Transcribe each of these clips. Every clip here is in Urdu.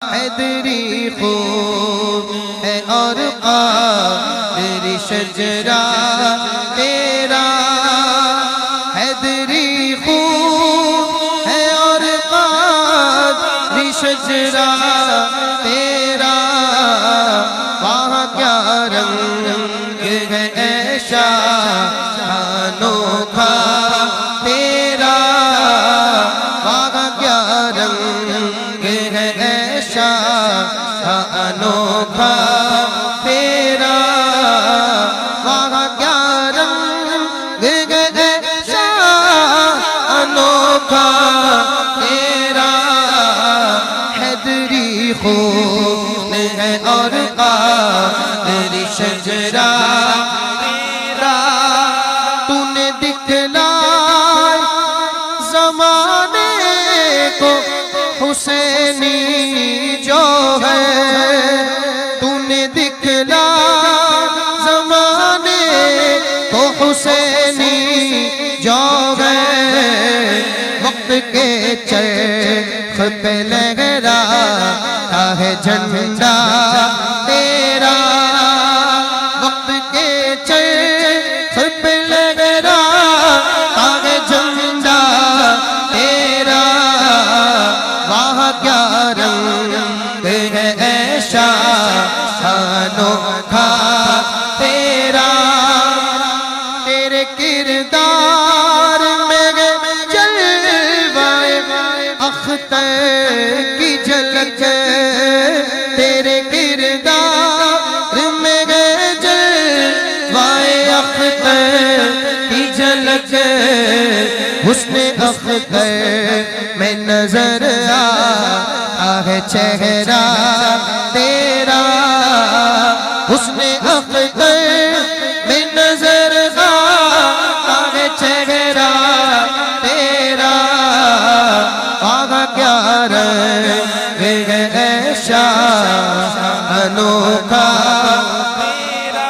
حیدری خوب ہے اور قادری شجرا تیرا، حیدری خوب ہے اور قادری شجرا تیرا، وہاں کیا رنگ ہے اے شاہ انوکھا تیرا، وہاں کیا رنگ ہے اے شاہ انوکھا تیرا، وہاں کیا رنگ ہے اے شاہ انوکھا تیرا، حیدری خون ہے اور قادری شجرا تیرا، تو نے دکھلائے زمانے کو حسینی جو ہے، تو نے دکھلائے زمانے کو حسینی جو ہے، وقت کے چرخ پہ لہراتا ہے جھنڈا تیرا، وقت کے چرخ پہ لہراتا ہے جھنڈا تیرا، وہاں کیا رنگ ہے اے شاہ انوکھا تیرا، تیرے کردار میں جلوہ اختر کی جھلک، تیرے کردار میں جلوہ اختر کی جھلک، حسن اختر میں نظر آتا ہے چہرہ تیرا، حسن اختر میں نظر آتا ہے چہرہ تیرا، آگا کیا رنگ ہے اے شاہ انوکھا تیرا،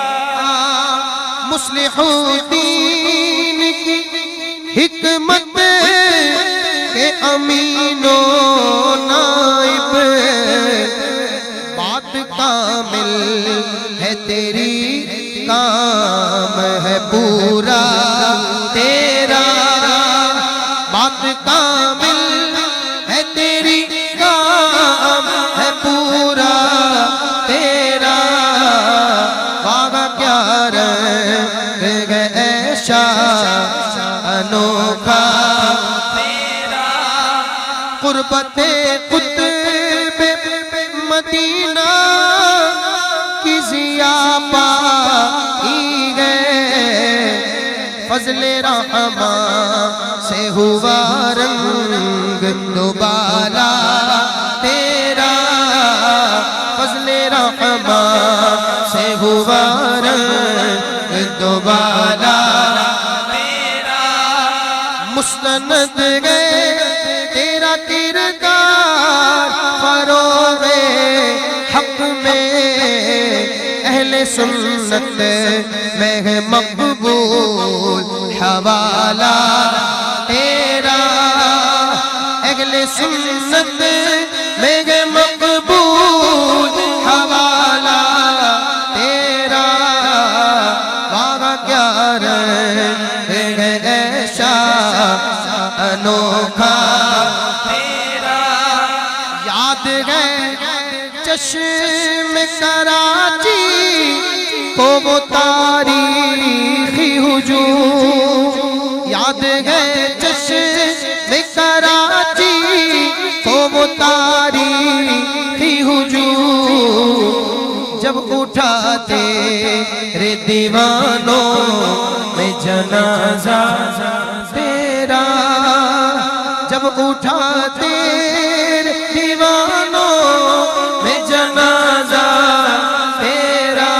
مصلح الدین کی حکمت کے امین و نائب، بات کامل ہے تیری کام ہے پورا تیرا، بات کامل ہے تیری کام ہے پورا تیرا، وہاں کیا رنگ ہے اے شاہ انوکھا تیرا، قربت قطب مدینہ کی ضیا پائی ہے، فضل رحمان سے ہوا رنگ دوبالا تیرا، فضل رحمان سے ہوا رنگ دوبالا تیرا، مستند گئے تیرا کردار فروغ حق میں، اہل سنت میں ہے مقبول حوالہ تیرا، اہل سنت میں ہے مقبول حوالہ تیرا، وہاں کیا رنگ ہے اے شاہ انوکھا تیرا، یاد ہے چشم کراچی کو وہ تاریخی ہجوم، یاد ہے چشم کراچی کو وہ تاریخی ہجوم، جب اٹھا تیرے دیوانوں میں جنازہ تیرا، جب اٹھا تیرے دیوانوں میں جنازہ تیرا،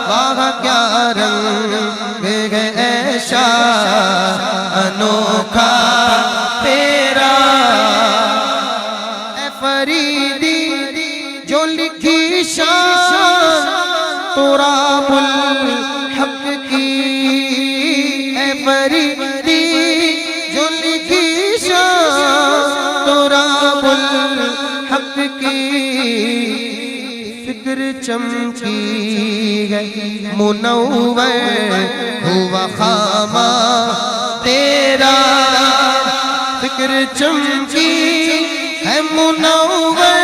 وہاں کیا رنگ ہے اے شاہ انوکھا تیرا، اے فریدی جو لکھی شان تراب الحق کی، اے فریدی جو لکھی شان تراب الحق کی فکر چمکی ہے منور ہوا خامہ تیرا فکر چمکی ہے منور